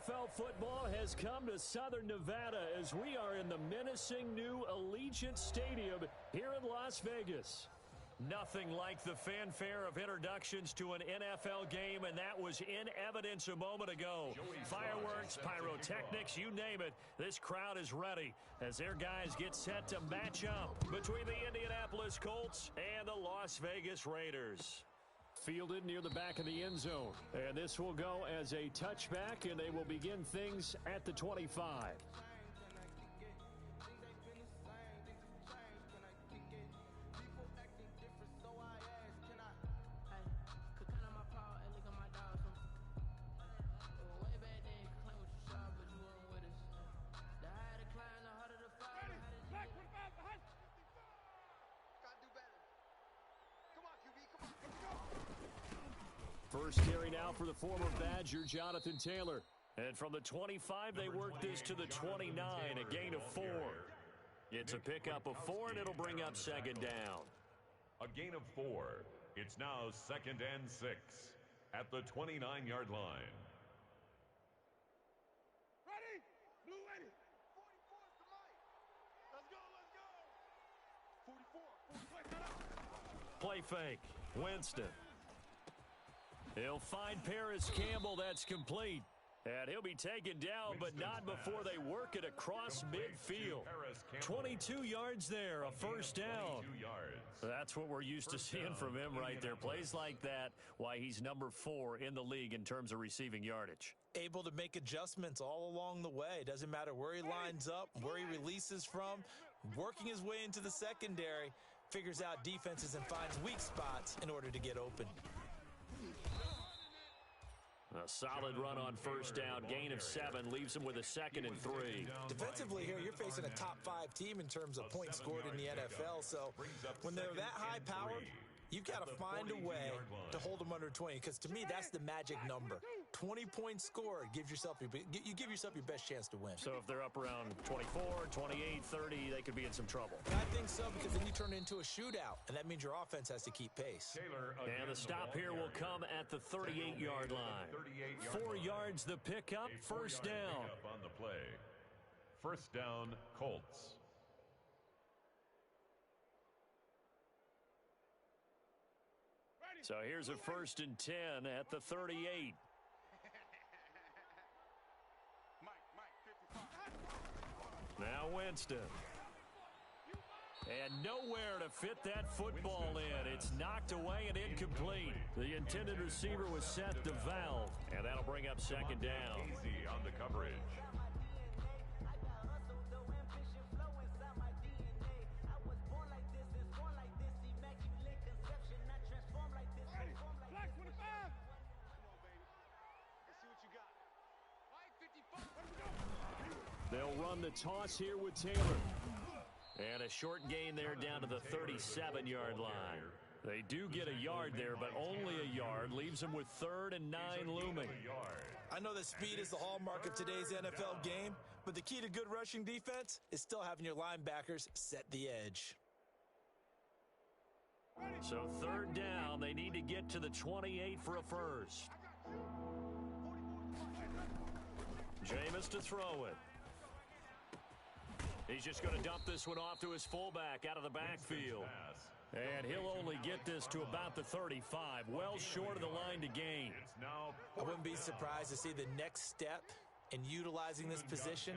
NFL football has come to Southern Nevada as we are in the menacing new Allegiant Stadium here in Las Vegas. Nothing like the fanfare of introductions to an NFL game, and that was in evidence a moment ago. Fireworks, pyrotechnics, you name it, this crowd is ready as their guys get set to match up between the Indianapolis Colts and the Las Vegas Raiders. Fielded near the back of the end zone, and this will go as a touchback, and they will begin things at the 25. First carry now for the former Badger, Jonathan Taylor. And from the 25, they work this to the 29, a gain of 4. It's a pickup of 4, and it'll bring up second down. A gain of 4. It's now 2nd and 6 at the 29-yard line. Ready? Blue ready. 44 is the light. Let's go, let's go. 44. Play fake. Winston. He'll find Paris Campbell. That's complete. And he'll be taken down, but not before they work it across midfield. 22 yards there, a first down. That's what we're used to seeing from him right there. Plays like that, why he's number 4 in the league in terms of receiving yardage. Able to make adjustments all along the way. Doesn't matter where he lines up, where he releases from. Working his way into the secondary, figures out defenses and finds weak spots in order to get open. A solid run on first down, gain of 7, leaves him with a 2nd and 3. Defensively here, you're facing a top 5 team in terms of points scored in the NFL, so when they're that high-powered, you've got to find a way to hold them under 20, because to me, that's the magic number. 20 points scored, you give yourself your best chance to win. So if they're up around 24, 28, 30, they could be in some trouble. I think so, because then you turn it into a shootout, and that means your offense has to keep pace. And the stop here will come at the 38-yard line. 4 yards the pickup, first down. On the play. First down, Colts. So here's a 1st and 10 at the 38. Now Winston. And nowhere to fit that football in. It's knocked away and incomplete. The intended receiver was set to Valve, and that'll bring up second down. Easy on the coverage. Black 25. Come on, baby. Let's see what you got. White 55. They'll run the toss here with Taylor. And a short gain there down to the 37-yard line. They do get a yard there, but only a yard. Leaves them with 3rd and 9 looming. I know that speed is the hallmark of today's NFL game, but the key to good rushing defense is still having your linebackers set the edge. So 3rd down, they need to get to the 28 for a first. Jameis to throw it. He's just going to dump this one off to his fullback out of the backfield. And he'll only get this to about the 35, well short of the line to gain. I wouldn't be surprised to see the next step in utilizing this position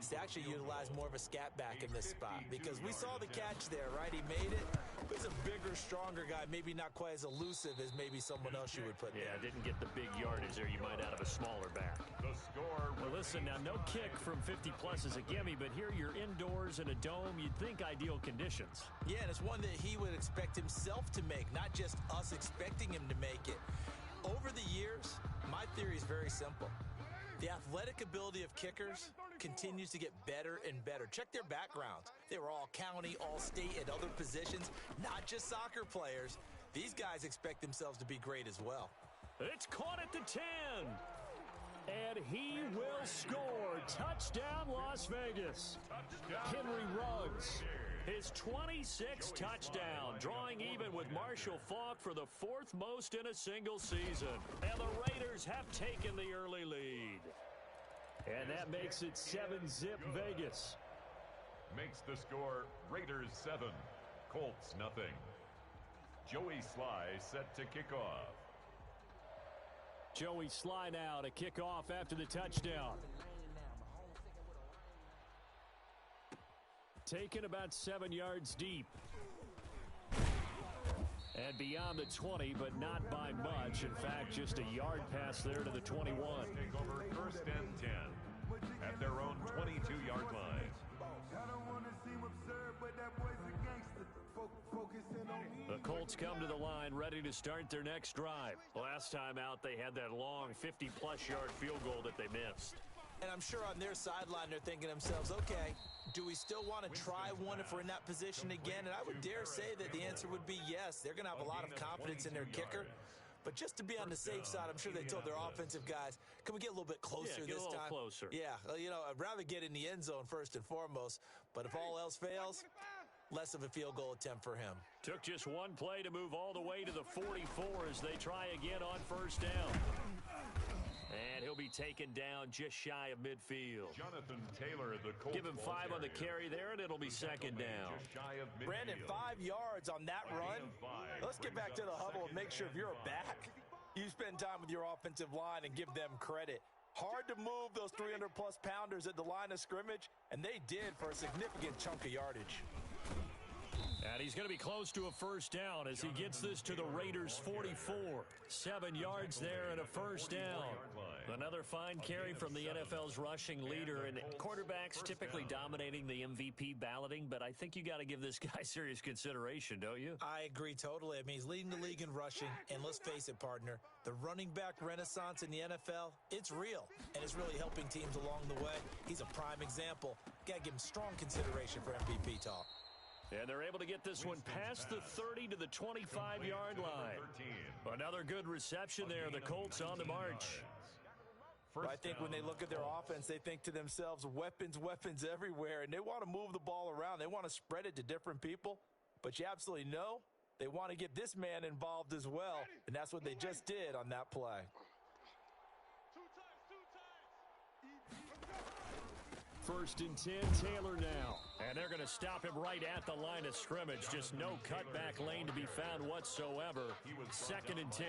is to actually utilize more of a scat back in this spot, because we saw the catch there, right? He made it. He's a bigger, stronger guy, maybe not quite as elusive as maybe someone else you would put there. Yeah, didn't get the big yardage there you might out of a smaller back. The score. Well, listen, now no kick from 50-plus is a gimme, but here you're indoors in a dome. You'd think ideal conditions. Yeah, and it's one that he would expect himself to make, not just us expecting him to make it. Over the years, my theory is very simple. The athletic ability of kickers continues to get better and better. Check their backgrounds. They were all county, all state, at other positions, not just soccer players. These guys expect themselves to be great as well. It's caught at the 10. And he will score. Touchdown, Las Vegas. Henry Ruggs, his 26th touchdown, drawing even with Marshall Faulk for the 4th most in a single season. And the Raiders have taken the early lead. And that makes it 7-zip Vegas. Makes the score Raiders 7, Colts nothing. Joey Sly set to kick off. Joey Sly now to kick off after the touchdown. Taken about 7 yards deep. And beyond the 20, but not by much. In fact, just a yard pass there to the 21. Take over first and 10 at their own 22-yard line. The Colts come to the line ready to start their next drive. Last time out, they had that long 50-plus yard field goal that they missed. And I'm sure on their sideline they're thinking to themselves, okay, do we still want to try one if we're in that position again? And I would dare say that the answer would be yes. They're going to have a lot of confidence in their kicker. But just to be on the safe side, I'm sure they told their offensive guys, can we get a little bit closer this time? Yeah, closer. Yeah, you know, I'd rather get in the end zone first and foremost. But if all else fails, less of a field goal attempt for him. Took just one play to move all the way to the 44 as they try again on first down. And he'll be taken down just shy of midfield. Jonathan Taylor, the Colts. Give him 5 on the carry there, and it'll be second down. Just shy of midfield. Brandon, 5 yards on that run. Let's get back to the huddle and make sure if you're a back, you spend time with your offensive line and give them credit. Hard to move those 300-plus pounders at the line of scrimmage, and they did for a significant chunk of yardage. And he's going to be close to a first down as he gets this to the Raiders' 44. 7 yards there and a first down. Another fine carry from the NFL's rushing leader, and quarterbacks typically dominating the MVP balloting, but I think you got to give this guy serious consideration, don't you? I agree totally. I mean, he's leading the league in rushing, and let's face it, partner, the running back renaissance in the NFL, it's real, and it's really helping teams along the way. He's a prime example. Got to give him strong consideration for MVP talk. And they're able to get this one past the 30 to the 25-yard line. Another good reception there. The Colts on the march. I think when they look at their offense, they think to themselves, weapons, weapons everywhere, and they want to move the ball around. They want to spread it to different people, but you absolutely know they want to get this man involved as well, and that's what they just did on that play. First and 10, Taylor now. And they're going to stop him right at the line of scrimmage. Just no cutback lane to be found whatsoever. Second and 10.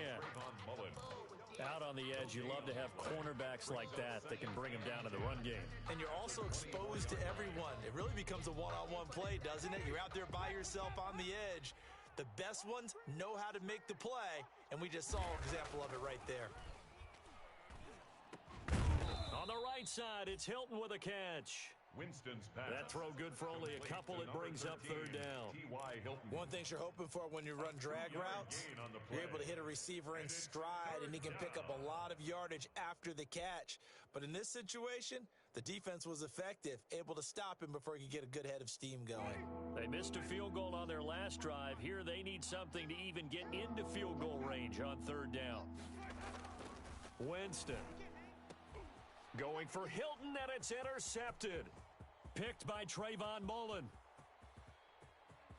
Out on the edge, you love to have cornerbacks like that that can bring him down to the run game. And you're also exposed to everyone. It really becomes a one-on-one play, doesn't it? You're out there by yourself on the edge. The best ones know how to make the play, and we just saw an example of it right there. On the right side, it's Hilton with a catch. Winston's pass. That throw good for only a couple. It brings up third down. One thing you're hoping for when you run drag routes, you're able to hit a receiver in stride, and he can pick up a lot of yardage after the catch. But in this situation, the defense was effective, able to stop him before he could get a good head of steam going. They missed a field goal on their last drive. Here they need something to even get into field goal range on third down. Winston going for Hilton, and it's intercepted. Picked by Trayvon Mullen.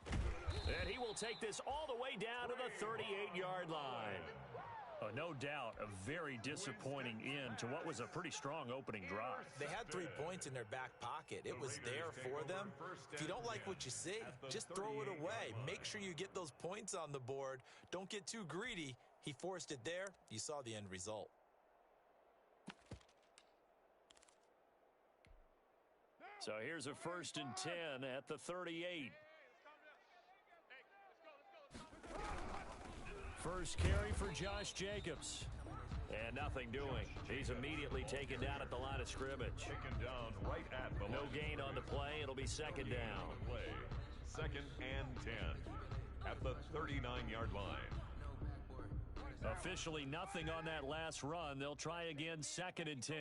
And he will take this all the way down to the 38-yard line. No doubt, a very disappointing end to what was a pretty strong opening drive. They had 3 points in their back pocket. It was there for them. If you don't like what you see, just throw it away. Make sure you get those points on the board. Don't get too greedy. He forced it there. You saw the end result. So here's a first and 10 at the 38. First carry for Josh Jacobs. And nothing doing. He's immediately taken down at the line of scrimmage. Taken down right at the no gain on the play. It'll be second down. Second and 10 at the 39-yard line. Officially nothing on that last run. They'll try again, second and 10.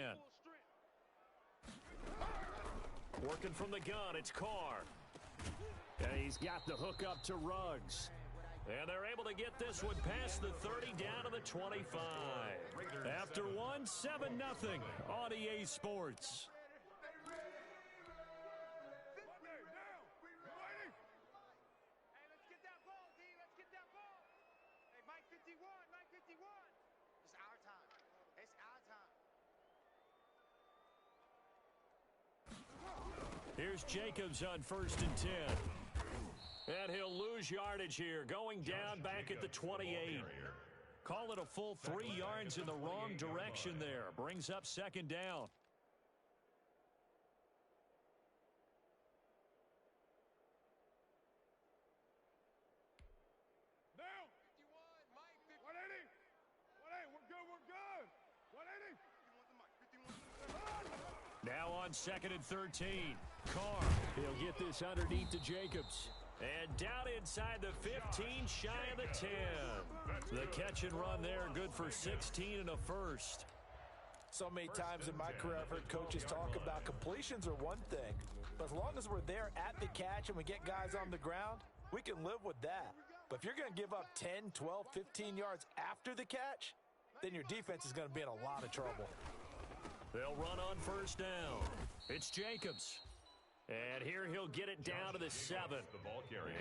Working from the gun, it's Carr. And he's got the hook up to Ruggs. And they're able to get this one past the 30 down to the 25. After one, 7-0 on EA Sports. Here's Jacobs on 1st and 10. And he'll lose yardage here, going down back at the 28. Call it a full 3 yards in the wrong direction there. Brings up 2nd down. Down. 51, Mike. 180. 180. We're good. We're good. 180. Now on 2nd and 13. Carr. He'll get this underneath to Jacobs. And down inside the 15, shy of the 10. The catch and run there, good for 16 and a first. So many times in my career I've heard coaches talk about completions are one thing, but as long as we're there at the catch and we get guys on the ground, we can live with that. But if you're going to give up 10, 12, 15 yards after the catch, then your defense is going to be in a lot of trouble. They'll run on 1st down. It's Jacobs. And here he'll get it down to the 7.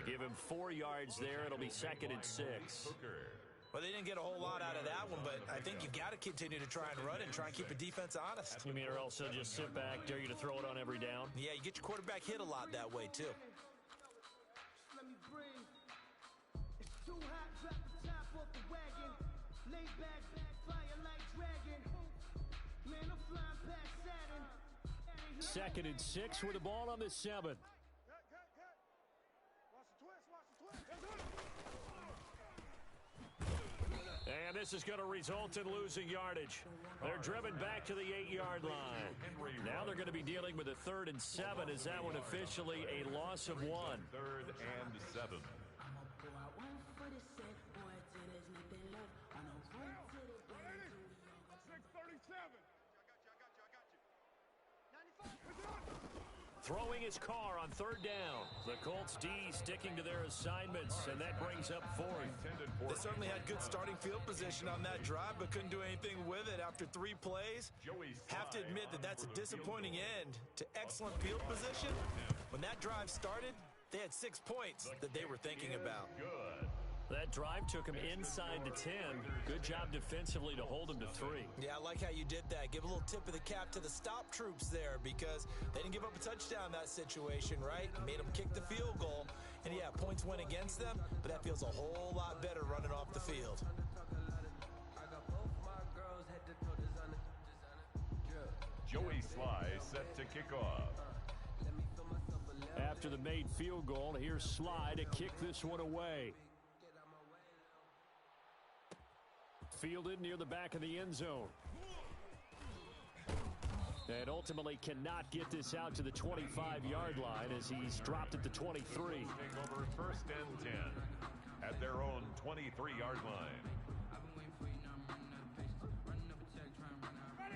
Give him 4 yards there. It'll be 2nd and 6. Well, they didn't get a whole lot out of that one, but I think you got to continue to try and run and try and keep the defense honest. You mean or else they'll just sit back, dare you to throw it on every down? Yeah, you get your quarterback hit a lot that way, too. Let me breathe. It's too hot, drop the top off the wagon. Lay back, fire like dragon. Man, I'm flying past Saturn. 2nd and 6 with the ball on the 7. Cut. Watch the twist. Watch the twist. And this is going to result in losing yardage. They're driven back to the 8-yard line. Now they're going to be dealing with a 3rd and 7. Is that one officially a loss of 1? 3rd and 7. 637. Throwing his car on 3rd down. The Colts D sticking to their assignments, and that brings up 4th. They certainly had good starting field position on that drive, but couldn't do anything with it after 3 plays. Have to admit that that's a disappointing end to excellent field position. When that drive started, they had 6 points that they were thinking about. Good. That drive took him inside the 10. Good job defensively to hold him to 3. Yeah, I like how you did that. Give a little tip of the cap to the stop troops there because they didn't give up a touchdown in that situation, right? Made them kick the field goal. And yeah, points went against them, but that feels a whole lot better running off the field. Joey Sly set to kick off. After the made field goal, here's Sly to kick this one away. Fielded near the back of the end zone. And ultimately cannot get this out to the 25-yard line as he's dropped at the 23. Take over 1st and 10 at their own 23-yard line.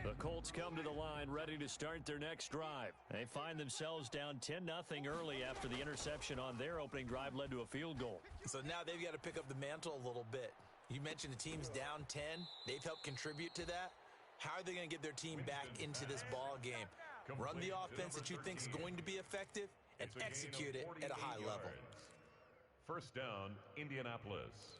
The Colts come to the line ready to start their next drive. They find themselves down 10-0 early after the interception on their opening drive led to a field goal. So now they've got to pick up the mantle a little bit. You mentioned the team's down 10. They've helped contribute to that. How are they going to get their team back into this ball game? Run the offense that you think is going to be effective and execute it at a high level. 1st down, Indianapolis.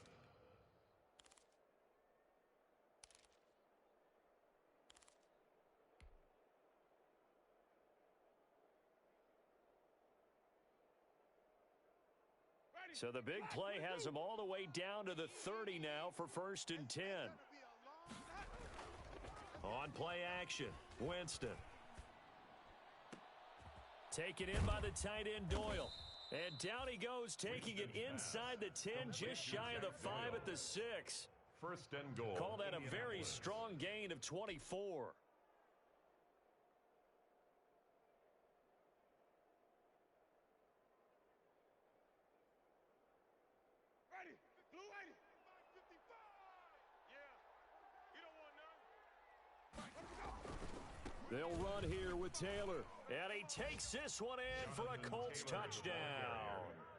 So the big play has them all the way down to the 30 now for 1st and 10. On play action, Winston. Taken in by the tight end Doyle. And down he goes, taking it inside the 10, just shy of the 5 at the 6. 1st and goal. Call that a very strong gain of 24. Ready. Blue 80. 55. Yeah. You don't want none. They'll run here with Taylor. And he takes this one in for a Colts touchdown.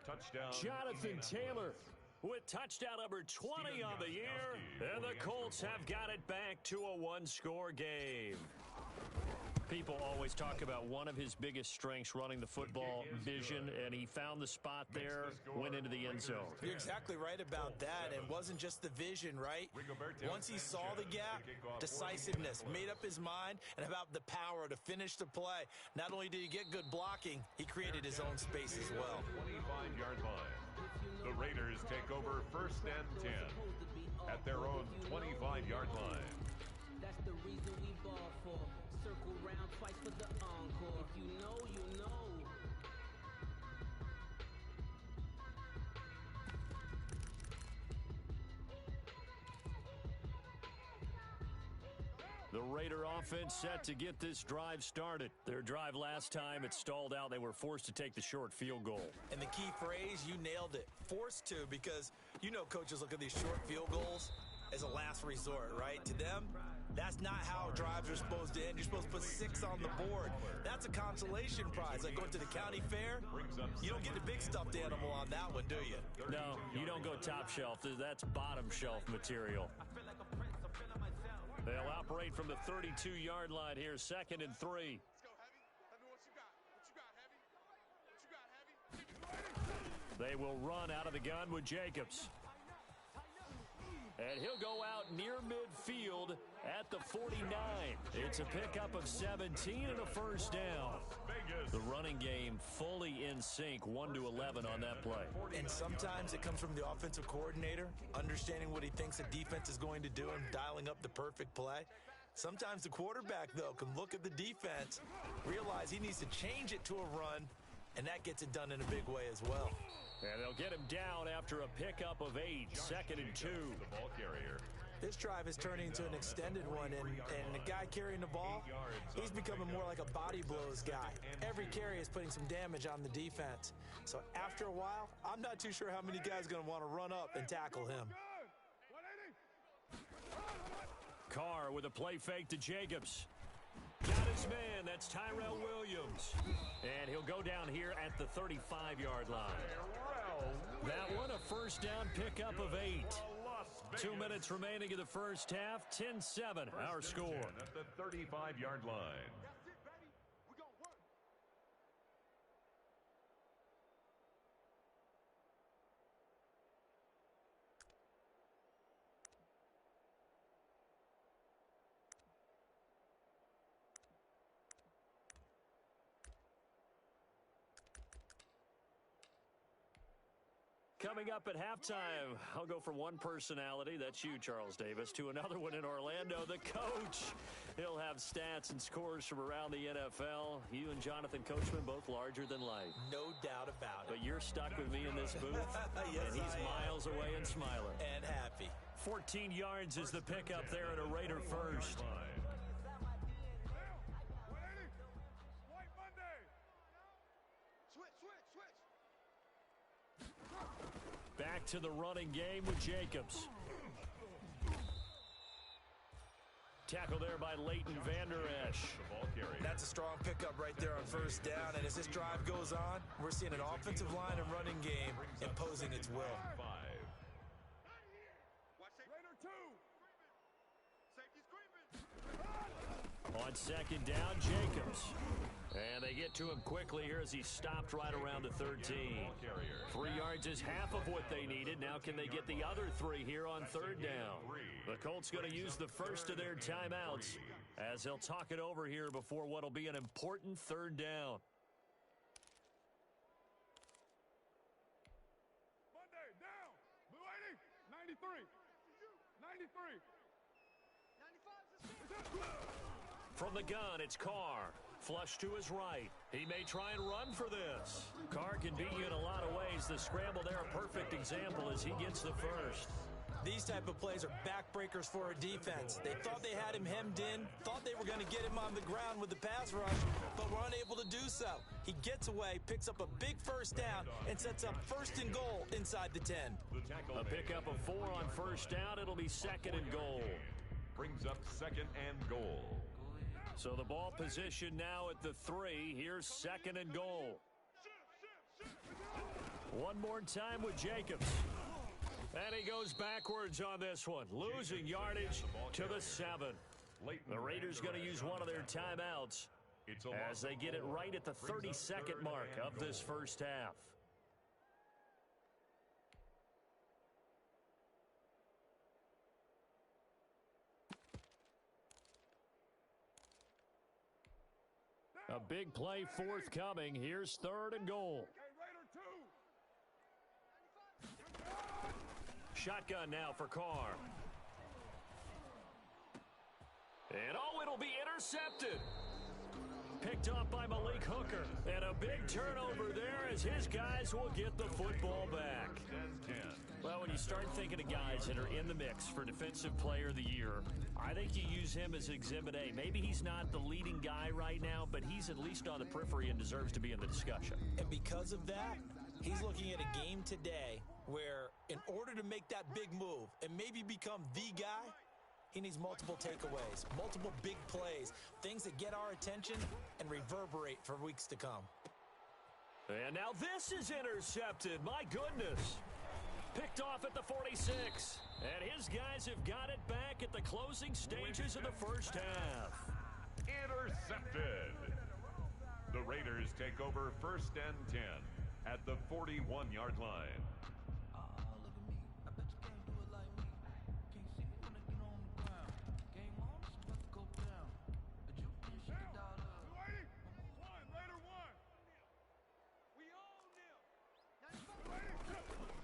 Touchdown. Jonathan Taylor with touchdown number 20 on the year. And the Colts have got it back to a 1-score game. People always talk about one of his biggest strengths running the football, vision, and he found the spot there, went into the end zone. You're exactly right about that. It wasn't just the vision, right? Once he saw the gap, decisiveness, made up his mind, and about the power to finish the play. Not only did he get good blocking, he created his own space as well. 25-yard line. The Raiders take over 1st and 10 at their own 25-yard line. That's the reason we ball for. Circle round twice for the encore. If you know, you know. The Raider offense set to get this drive started. Their drive last time, it stalled out. They were forced to take the short field goal. And the key phrase, you nailed it. Forced to, because you know coaches look at these short field goals as a last resort, right? To them, that's not how drives are supposed to end. You're supposed to put 6 on the board. That's a consolation prize. Like going to the county fair, you don't get the big stuffed animal on that one, do you? No, you don't go top shelf. That's bottom shelf material. They'll operate from the 32-yard line here, 2nd and 3. Let's go, Heavy. Tell me what you got. What you got, Heavy? What you got, Heavy? They will run out of the gun with Jacobs. And he'll go out near midfield at the 49. It's a pickup of 17 and a first down. The running game fully in sync, 1-11 on that play. And sometimes it comes from the offensive coordinator, understanding what he thinks the defense is going to do and dialing up the perfect play. Sometimes the quarterback, though, can look at the defense, realize he needs to change it to a run, and that gets it done in a big way as well. And they'll get him down after a pickup of 8, 2nd and 2. The ball carrier. This drive is turning into an extended one, and the guy carrying the ball, he's becoming more like a body blows guy. Every carry is putting some damage on the defense. So after a while, I'm not too sure how many guys are going to want to run up and tackle him. Carr with a play fake to Jacobs. Got his man. That's Tyrell Williams. And he'll go down here at the 35-yard line. That one, a first down pickup of 8. 2 minutes remaining in the first half. 10-7, our score. At the 35-yard line. That's it, baby. We gonna work. Coming up at halftime, I'll go from one personality, that's you, Charles Davis, to another one in Orlando, the coach. He'll have stats and scores from around the NFL. You and Jonathan Coachman, both larger than life. No doubt about it. But you're stuck with me in this booth, Yes, and he's I am. miles away and smiling. And happy. 14 yards is the pickup there at a Raider first. White Monday. Switch, switch, switch. Back to the running game with Jacobs. Tackle there by Leighton Vander Esch. The ball carrier. That's a strong pickup right there on first down. And as this drive goes on, we're seeing an offensive line and running game imposing its will. 5. Watch safety. Raider 2. Safety's creeping. On second down, Jacobs. And they get to him quickly here as he stopped right around the 13. 3 yards is half of what they needed. Now can they get the other 3 here on third down? The Colts going to use the first of their timeouts as they'll talk it over here before what will be an important third down. Monday, down. Blue 80. 93. 93. 95. From the gun, it's Carr. Flush to his right. He may try and run for this. Carr can beat you in a lot of ways. The scramble there, a perfect example as he gets the first. These type of plays are backbreakers for a defense. They thought they had him hemmed in, thought they were going to get him on the ground with the pass rush, but were unable to do so. He gets away, picks up a big first down, and sets up 1st and goal inside the 10. A pickup of 4 on first down. It'll be 2nd and goal. Brings up 2nd and goal. So the ball position now at the 3. Here's 2nd and goal. One more time with Jacobs. And he goes backwards on this one, losing yardage to the 7. The Raiders going to use one of their timeouts It's a as they get it right at the 32nd mark of this first half. A big play forthcoming. Here's 3rd and goal. Shotgun now for Carr. And it'll be intercepted. Picked off by Malik Hooker. And a big turnover there as his guys will get the football back. Well, when you start thinking of guys that are in the mix for Defensive Player of the Year, I think you use him as Exhibit A. Maybe he's not the leading guy right now, but he's at least on the periphery and deserves to be in the discussion. And because of that, he's looking at a game today where in order to make that big move and maybe become the guy, he needs multiple takeaways, multiple big plays, things that get our attention and reverberate for weeks to come. And now this is intercepted. My goodness. Picked off at the 46. And his guys have got it back at the closing stages of the first half. Intercepted. The Raiders take over 1st and 10 at the 41-yard line.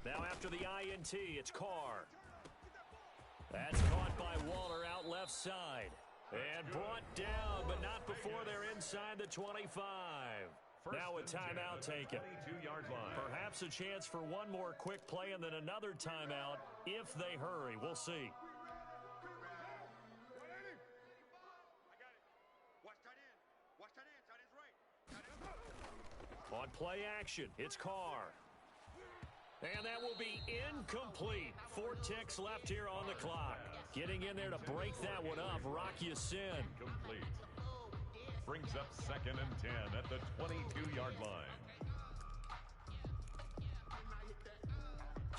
Now after the INT, it's Carr. That's caught by Waller out left side. And brought down, but not before they're inside the 25. Now a timeout taken. 22-yard line. Perhaps a chance for one more quick play and then another timeout if they hurry. We'll see. On play action, it's Carr. And that will be incomplete. 4 ticks left here on the clock. Getting in there to break that one up, Rock Ya-Sin. Complete. Brings up 2nd and 10 at the 22-yard line.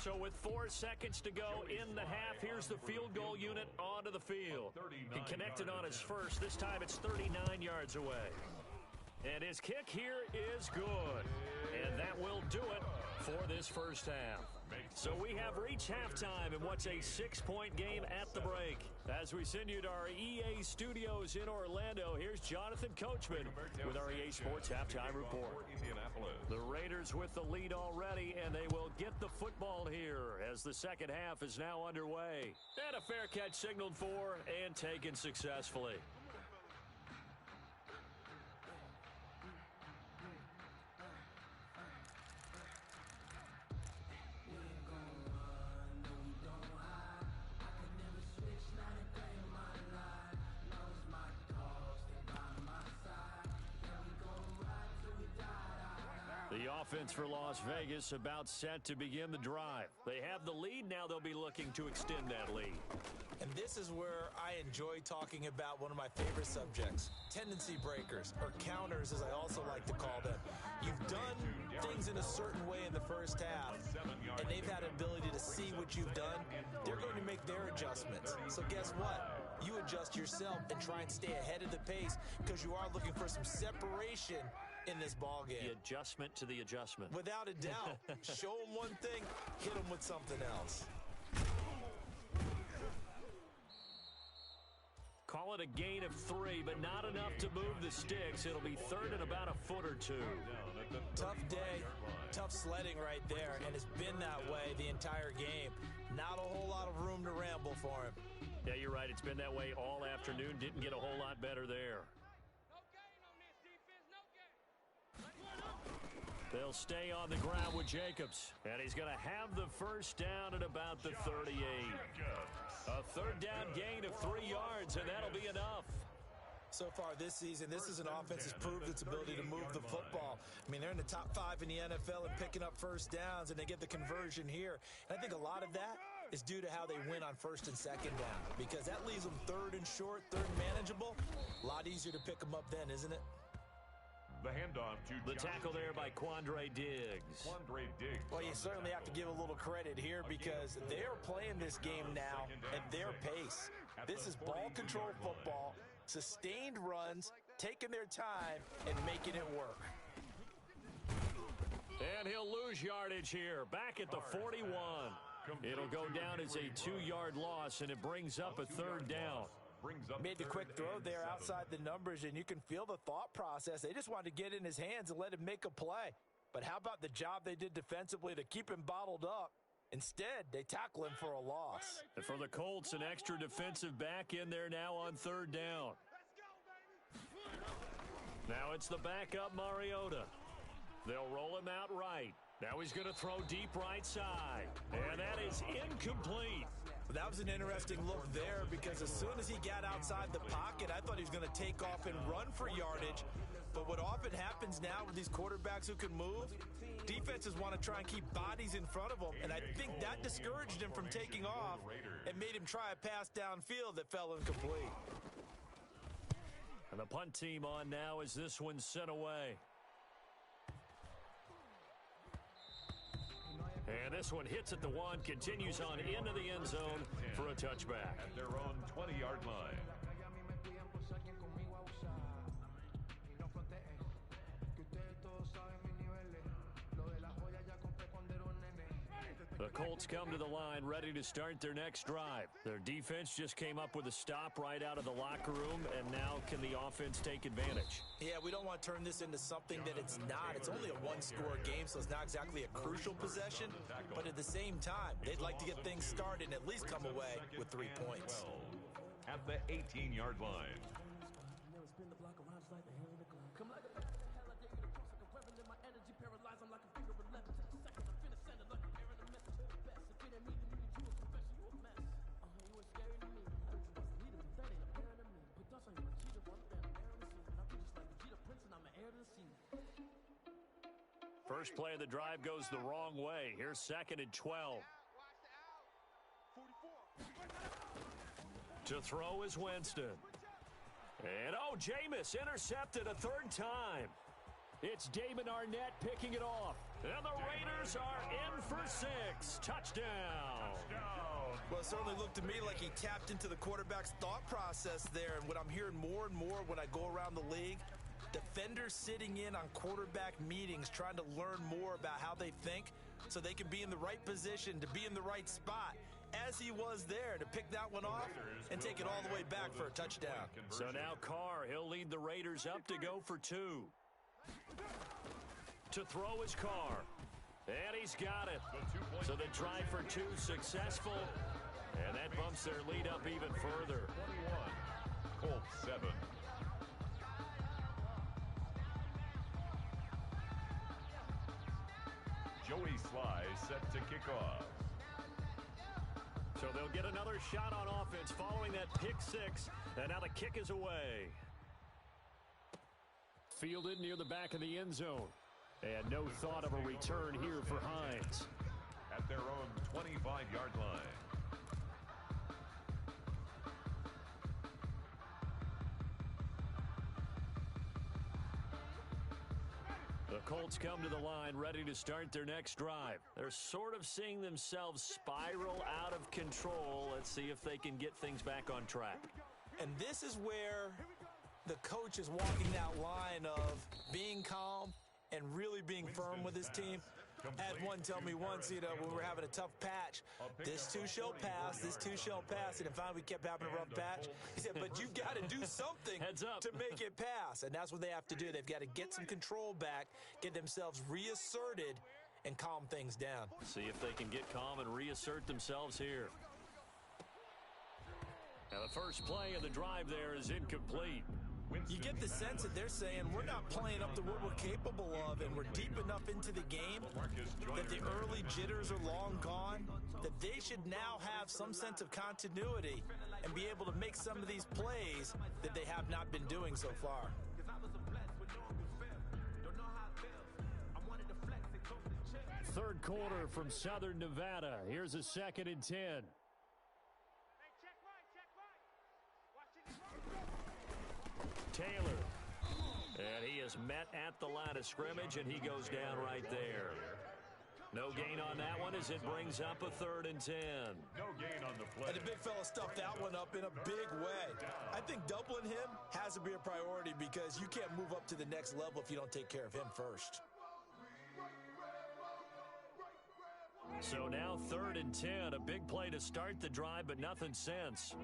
So with 4 seconds to go in the half, here's the field goal unit onto the field. He connected on his first. This time it's 39 yards away. And his kick here is good. And that will do it for this first half. So we have reached halftime in what's a 6-point game at the break. As we send you to our EA studios in Orlando, here's Jonathan Coachman with our EA Sports Halftime Report. The Raiders with the lead already, and they will get the football here as the second half is now underway. And a fair catch signaled for and taken successfully. The offense for Las Vegas about set to begin the drive. They have the lead. Now they'll be looking to extend that lead. And this is where I enjoy talking about one of my favorite subjects, tendency breakers, or counters as I also like to call them. You've done things in a certain way in the first half, and they've had an ability to see what you've done. They're going to make their adjustments. So guess what? You adjust yourself and try and stay ahead of the pace because you are looking for some separation in this ball game. The adjustment to the adjustment. Without a doubt. Show them one thing, hit them with something else. Call it a gain of 3, but not enough to move the sticks. It'll be third and about a foot or two. Tough day, tough sledding right there, and it's been that way the entire game. Not a whole lot of room to ramble for him. Yeah, you're right. It's been that way all afternoon. Didn't get a whole lot better there. They'll stay on the ground with Jacobs. And he's going to have the first down at about the 38. A third down gain of 3 yards, and that'll be enough. So far this season, this is an offense that's proved its ability to move the football. I mean, they're in the top 5 in the NFL and picking up first downs, and they get the conversion here. And I think a lot of that is due to how they win on first and second down, because that leaves them third and short, third and manageable. A lot easier to pick them up then, isn't it? The handoff to the tackle there by Quandre Diggs. Quandre Diggs. Well, you certainly have to give a little credit here because they're playing this game now at their pace. This is ball control football, sustained runs, taking their time and making it work. And he'll lose yardage here, back at the 41. It'll go down as a 2-yard loss, and it brings up a 3rd down. Made the quick throw there outside the numbers, and you can feel the thought process. They just wanted to get in his hands and let him make a play. But how about the job they did defensively to keep him bottled up? Instead, they tackle him for a loss. And for the Colts, an extra defensive back in there now on 3rd down. Now it's the backup Mariota. They'll roll him out right. Now he's going to throw deep right side. And that is incomplete. That was an interesting look there because as soon as he got outside the pocket, I thought he was going to take off and run for yardage. But what often happens now with these quarterbacks who can move, defenses want to try and keep bodies in front of them. And I think that discouraged him from taking off and made him try a pass downfield that fell incomplete. And the punt team on now as this one's sent away. And this one hits at the 1, continues on into the end zone for a touchback. At their own 20-yard line. The Colts come to the line ready to start their next drive. Their defense just came up with a stop right out of the locker room, and now can the offense take advantage? Yeah, we don't want to turn this into something that it's not. It's only a 1-score game, so it's not exactly a crucial possession. But at the same time, they'd like to get things started and at least come away with 3 points. At the 18-yard line. First play of the drive goes the wrong way. Here's 2nd and 12. To throw is Winston. And, Jameis intercepted a 3rd time. It's Damon Arnett picking it off. And the Raiders are in for 6. Touchdown. Well, it certainly looked to me like he tapped into the quarterback's thought process there. And what I'm hearing more and more when I go around the league, defenders sitting in on quarterback meetings trying to learn more about how they think so they can be in the right position to be in the right spot, as he was there to pick that one off and take it all the way back for a touchdown. So now Carr, he'll lead the Raiders up to go for 2. To throw is Carr. And he's got it. So the drive for 2 successful. And that bumps their lead up even further. 21, Colts 7. Joey Sly set to kick off. So they'll get another shot on offense following that pick 6. And now the kick is away. Fielded near the back of the end zone. And no thought of a return here for Hines. At their own 25-yard line. The Colts come to the line ready to start their next drive. They're sort of seeing themselves spiral out of control. Let's see if they can get things back on track. And this is where the coach is walking that line of being calm and really being firm with his team. I had one tell me once, when we were having a tough patch, this too shall pass, this too shall pass. And finally we kept having a rough patch. He said, but you've got to do something Heads up. to make it pass. And that's what they have to do. They've got to get some control back, get themselves reasserted, and calm things down. See if they can get calm and reassert themselves here. Now the first play of the drive there is incomplete. You get the sense that they're saying we're not playing up to what we're capable of, and we're deep enough into the game that the early jitters are long gone, that they should now have some sense of continuity and be able to make some of these plays that they have not been doing so far. Third quarter from Southern Nevada. Here's a 2nd and 10. Taylor. And he is met at the line of scrimmage, and he goes down right there. No gain on that one as it brings up a 3rd and 10. No gain on the play. And the big fella stuffed that one up in a big way. I think doubling him has to be a priority because you can't move up to the next level if you don't take care of him first. So now 3rd and 10, a big play to start the drive, but nothing since.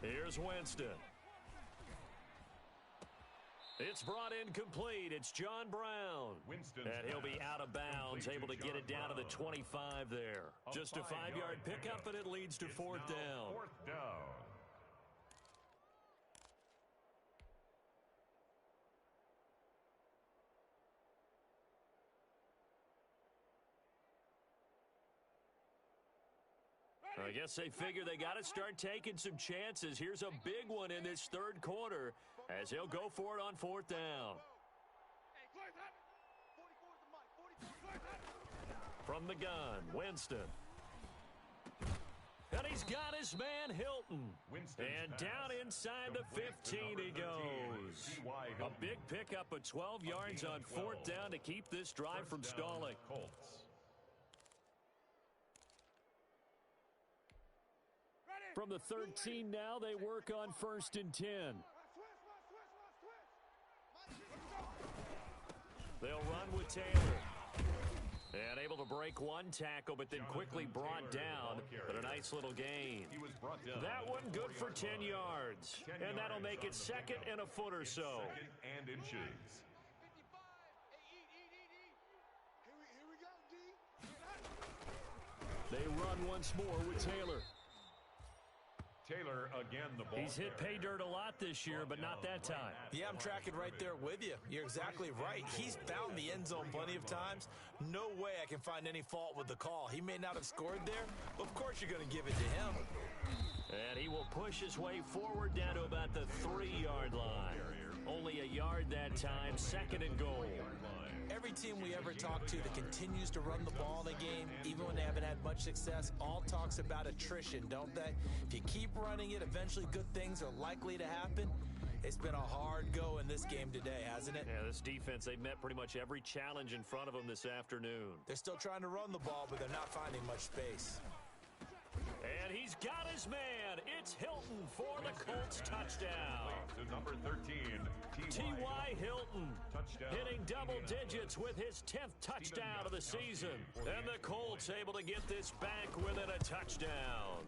Here's Winston. It's brought in complete. It's John Brown. And he'll be out of bounds, able to get it down to the 25 there. Just a 5-yard pickup, and it leads to 4th down. 4th down. I guess they figure they got to start taking some chances. Here's a big one in this 3rd quarter as he'll go for it on 4th down. From the gun, Winston. And he's got his man Hilton. And down inside the 15 he goes. A big pickup of 12 yards on 4th down to keep this drive from stalling. From the 13 now, they work on 1st and 10. They'll run with Taylor. And able to break one tackle, but then quickly brought down. But a nice little gain. That one good for 10 yards. And that'll make it 2nd and a foot or so. 2nd and inches. They run once more with Taylor. Taylor again the ball. He's hit pay dirt a lot this year, but not that time. Yeah, I'm tracking right there with you. You're exactly right. He's found the end zone plenty of times. No way I can find any fault with the call. He may not have scored there, but of course you're going to give it to him. And he will push his way forward down to about the 3-yard line. Only a yard that time, 2nd and goal. Every team we ever talk to that continues to run the ball in a game, even when they haven't had much success, all talks about attrition, don't they? If you keep running it, eventually good things are likely to happen. It's been a hard go in this game today, hasn't it? Yeah, this defense, they've met pretty much every challenge in front of them this afternoon. They're still trying to run the ball, but they're not finding much space. And he's got his man. It's Hilton for the Colts touchdown. To number 13, T.Y. Hilton. Touchdown. Hitting double digits with his 10th touchdown of the season. And the Colts able to get this back within a touchdown.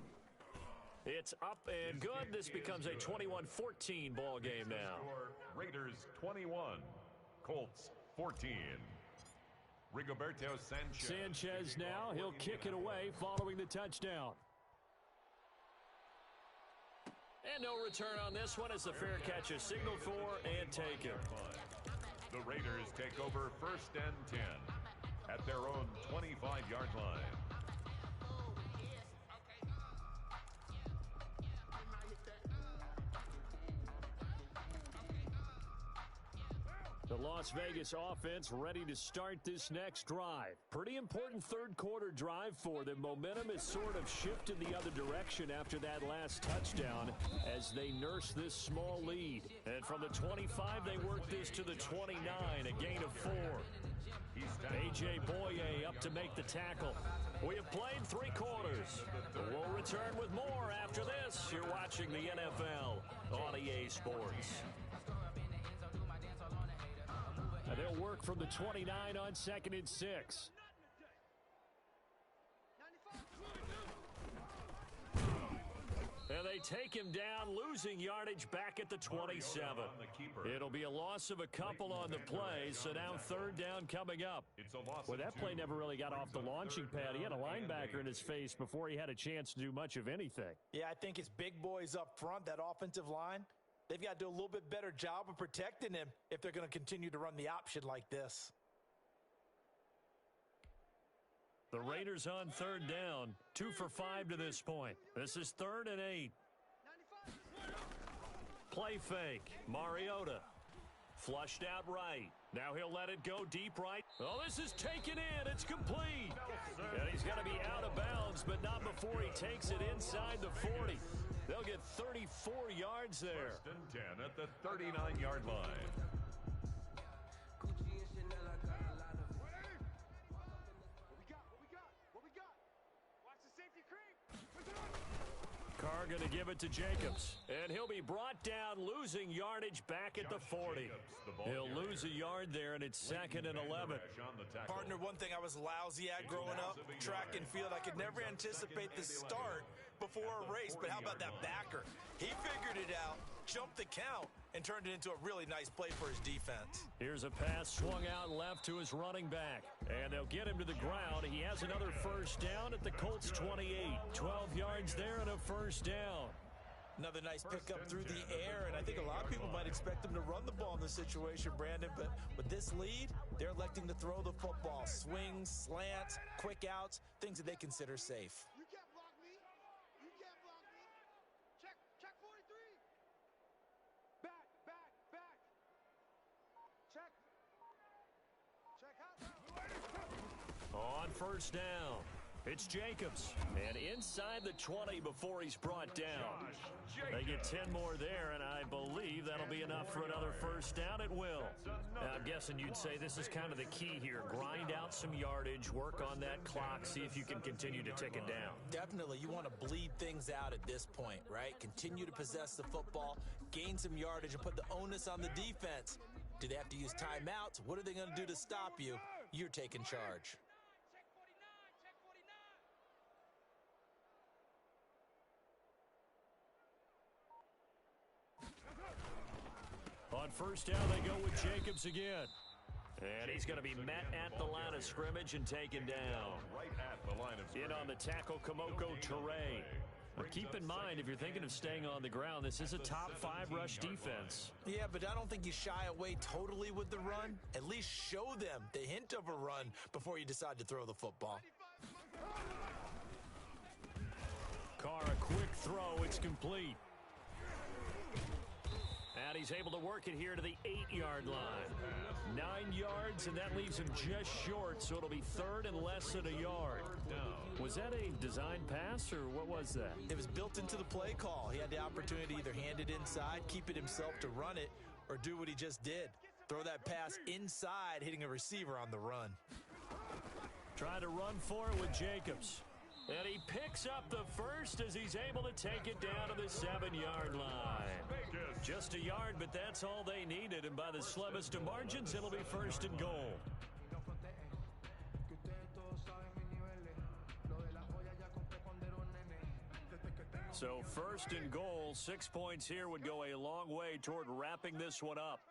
It's up and good. This becomes a 21-14 ball game now. Raiders 21, Colts 14. Rigoberto Sanchez. Sanchez now. He'll kick it away following the touchdown. And no return on this one as the fair catch is signaled for and taken. The Raiders take over 1st and 10 at their own 25-yard line. The Las Vegas offense ready to start this next drive. Pretty important 3rd quarter drive for them. Momentum has sort of shifted the other direction after that last touchdown as they nurse this small lead. And from the 25, they work this to the 29, a gain of 4. A.J. Boye up to make the tackle. We have played 3 quarters. We'll return with more after this. You're watching the NFL on EA Sports. And they'll work from the 29 on 2nd and 6. And they take him down, losing yardage back at the 27. It'll be a loss of a couple on the play, so now 3rd down coming up. Well, that play never really got off the launching pad. He had a linebacker in his face before he had a chance to do much of anything. Yeah, I think it's big boys up front, that offensive line. They've got to do a little bit better job of protecting him if they're going to continue to run the option like this. The Raiders on 3rd down, 2 for 5 to this point. This is 3rd and 8. Play fake. Mariota. Flushed out right. Now he'll let it go deep right. Oh, this is taken in. It's complete. And he's got to be out of bounds, but not before he takes it inside the 40. They'll get 34 yards there. 1st and 10 at the 39-yard line. are going to give it to Jacobs. And he'll be brought down, losing yardage back at the 40. He'll lose a yard there, and it's 2nd and 11. Partner, one thing I was lousy at growing up, track and field, I could never anticipate the start before a race, but how about that backer? He figured it out, jumped the count, and turned it into a really nice play for his defense. Here's a pass swung out left to his running back, and they'll get him to the ground. He has another first down at the Colts 28. 12 yards there and a first down. Another nice pickup through the air, and I think a lot of people might expect them to run the ball in this situation, Brandon, but with this lead, they're electing to throw the football. Swings, slants, quick outs, things that they consider safe. You can't block me. You can't block me. Check 43. Back. Check out. On first down, it's Jacobs. And inside the 20 before he's brought down. They get 10 more there, and I believe that'll be enough for another first down. It will. Now, I'm guessing you'd say this is kind of the key here. Grind out some yardage, work on that clock, see if you can continue to tick it down. Definitely. You want to bleed things out at this point, right? Continue to possess the football, gain some yardage, and put the onus on the defense. Do they have to use timeouts? What are they going to do to stop you? You're taking charge. On first down, they go with Jacobs again. And he's going to be met at the line of scrimmage and taken down. Right at the line of In on the tackle, Kamoko Toure. But keep in mind, if you're thinking of staying on the ground, this is a top 5 rush defense. Yeah, but I don't think you shy away totally with the run. At least show them the hint of a run before you decide to throw the football. Carr, a quick throw. It's complete. And he's able to work it here to the 8-yard line. 9 yards, and that leaves him just short, so it'll be 3rd and less than a yard. Was that a design pass, or what was that? It was built into the play call. He had the opportunity to either hand it inside, keep it himself to run it, or do what he just did. Throw that pass inside, hitting a receiver on the run. Trying to run for it with Jacobs. And he picks up the first as he's able to take it down to the 7-yard line. Just a yard, but that's all they needed. And by the slimmest of margins, it'll be 1st and goal. So 1st and goal, 6 points here would go a long way toward wrapping this one up.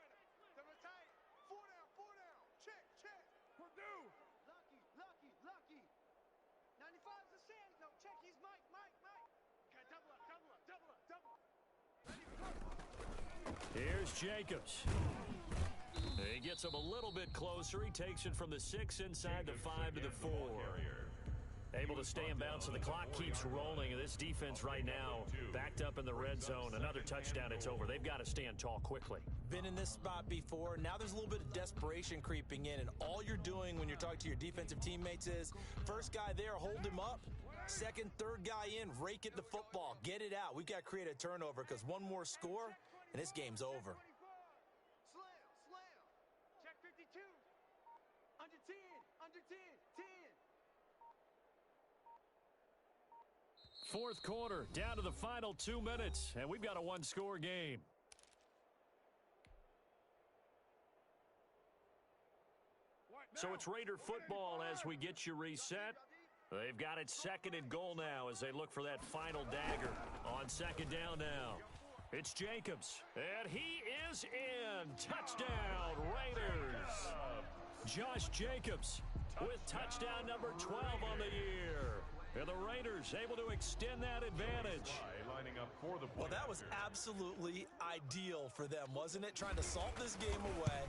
Four down. Check. Purdue. Lucky. 95's the sand. No, check. He's Mike. Okay, double up. Here's Jacobs. He gets him a little bit closer. He takes it from the 6 inside the 5 to the 4. Able to stay in bounds, so the clock keeps rolling. And this defense right now backed up in the red zone. Another touchdown, it's over. They've got to stand tall quickly. Been in this spot before. Now there's a little bit of desperation creeping in, and all you're doing when you're talking to your defensive teammates is, first guy there, hold him up. Second, third guy in, rake at the football. Get it out. We've got to create a turnover because one more score, and this game's over. Slam. Check 52. Under 10. 10. Fourth quarter, down to the final 2 minutes, and we've got a one-score game. So it's Raider football as we get you reset. They've got it 2nd and goal now as they look for that final dagger. On 2nd down now, it's Jacobs, and he is in. Touchdown, Raiders. Josh Jacobs with touchdown number 12 on the year. And the Raiders able to extend that advantage. Well, that was absolutely ideal for them, wasn't it? Trying to salt this game away.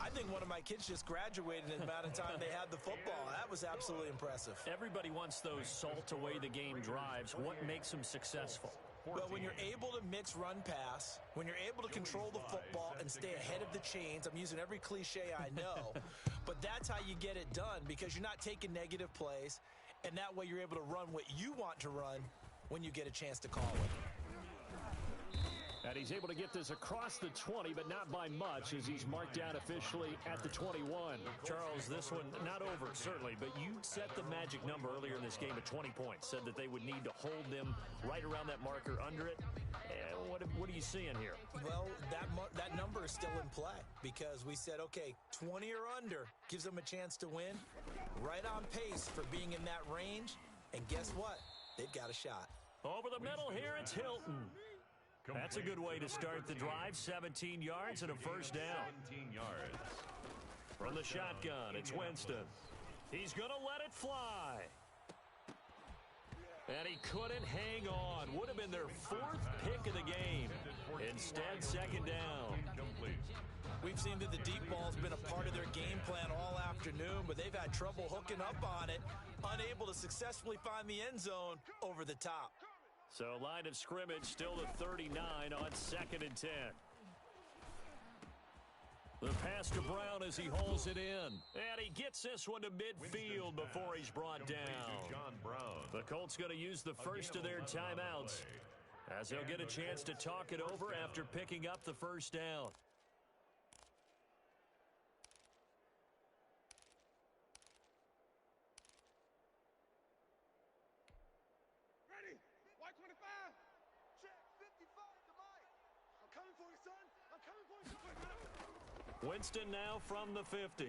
I think one of my kids just graduated in the amount of time they had the football. That was absolutely impressive. Everybody wants those salt away the game drives. What makes them successful? Well, when you're able to mix run pass, when you're able to control the football and stay ahead of the chains, I'm using every cliche I know, but that's how you get it done because you're not taking negative plays. And that way you're able to run what you want to run when you get a chance to call it. And he's able to get this across the 20, but not by much, as he's marked down officially at the 21. Charles, this one not over, certainly, but you set the magic number earlier in this game at 20 points. Said that they would need to hold them right around that marker under it. What are you seeing here? Well, that number is still in play because we said, okay, 20 or under gives them a chance to win. Right on pace for being in that range. And guess what? They've got a shot. Over the middle here, it's Hilton. That's a good way to start the drive. 17 yards and a first down. 17 yards. From the shotgun, it's Winston. He's going to let it fly. And he couldn't hang on. Would have been their fourth pick of the game. Instead, second down. We've seen that the deep ball's been a part of their game plan all afternoon, but they've had trouble hooking up on it, unable to successfully find the end zone over the top. So line of scrimmage still the 39 on 2nd and 10. The pass to Brown as he holds it in. And he gets this one to midfield before he's brought down. John Brown. The Colts going to use the first of their timeouts, as they'll get a chance to talk it over after picking up the first down. Ready? White 25. Check. 55 to Mike. I'm coming for you, son. I'm coming for you. Winston now from the 50.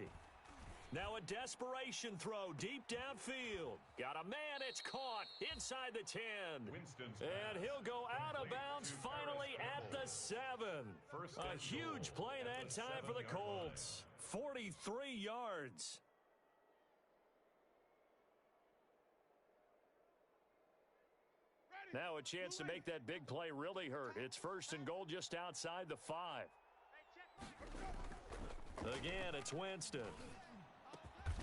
Now a desperation throw deep downfield. Got a man, it's caught inside the 10. And he'll go out of bounds finally at the 7. A huge play that time for the Colts. 43 yards. Now a chance to make that big play really hurt. It's 1st and goal just outside the 5. Again, it's Winston.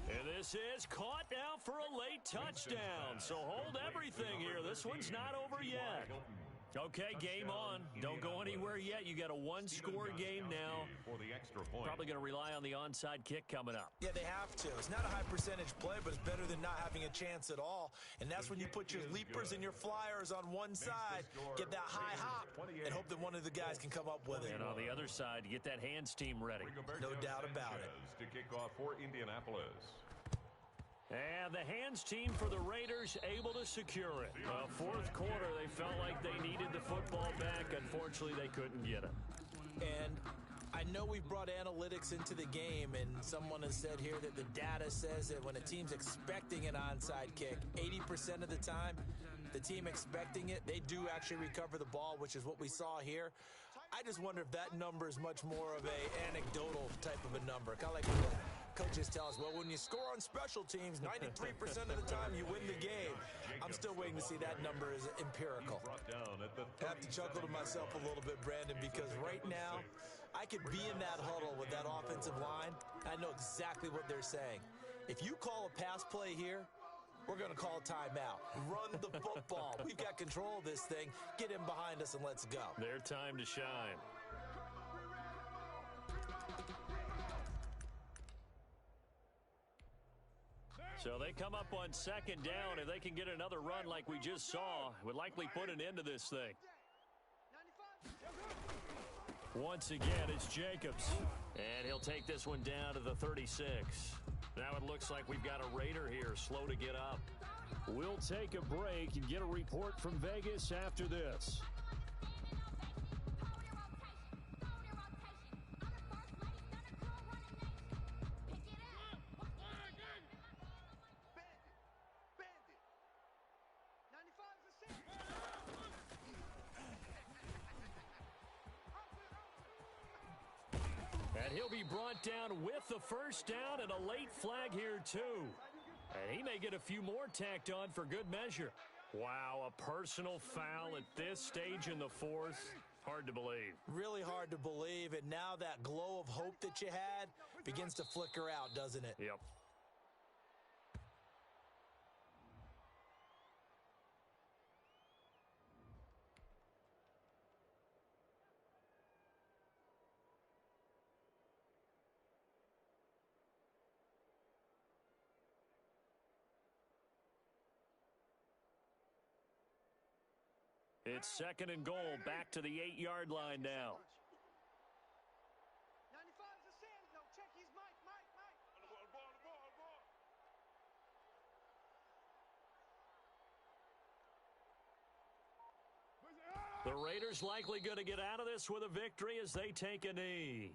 And this is caught now for a late touchdown. So hold everything here. This one's not over yet. Okay, game on. Don't go anywhere yet. You got a one-score game now. Probably going to rely on the onside kick coming up. Yeah, they have to. It's not a high percentage play, but it's better than not having a chance at all. And that's when you put your leapers and your flyers on one side, get that high hop, and hope that one of the guys can come up with it. And on the other side, get that hands team ready. No doubt about it. To kick off for Indianapolis. And the hands team for the Raiders able to secure it. Fourth quarter, they felt like they needed the football back. Unfortunately, they couldn't get it. And I know we've brought analytics into the game, and someone has said here that the data says that when a team's expecting an onside kick, 80% of the time, the team expecting it, they do actually recover the ball, which is what we saw here. I just wonder if that number is much more of a anecdotal type of a number. Kind of like what the coaches tell us, well, when you score on special teams, 93% of the time you win the game. I'm still waiting to see that number is empirical. I have to chuckle to myself a little bit, Brandon, because right now I could be in that huddle with that offensive line. I know exactly what they're saying. If you call a pass play here, we're going to call a timeout. Run the football. We've got control of this thing. Get in behind us and let's go. Their time to shine. So they come up on 2nd down. If they can get another run like we just saw, it would likely put an end to this thing. Once again, it's Jacobs. And he'll take this one down to the 36. Now it looks like we've got a Raider here, slow to get up. We'll take a break and get a report from Vegas after this. And he'll be brought down with the first down and a late flag here too. And he may get a few more tacked on for good measure. Wow, a personal foul at this stage in the fourth. Hard to believe. Really hard to believe, and now that glow of hope that you had begins to flicker out, doesn't it? Yep. It's second and goal, back to the 8-yard line now. 95 is the sand. No, check. He's Mike. The Raiders likely going to get out of this with a victory as they take a knee.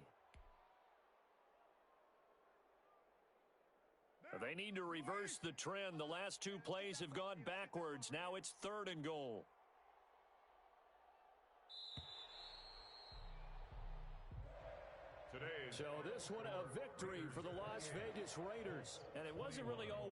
They need to reverse the trend. The last two plays have gone backwards. Now it's third and goal. So this one a victory for the Las Vegas Raiders. And it wasn't really all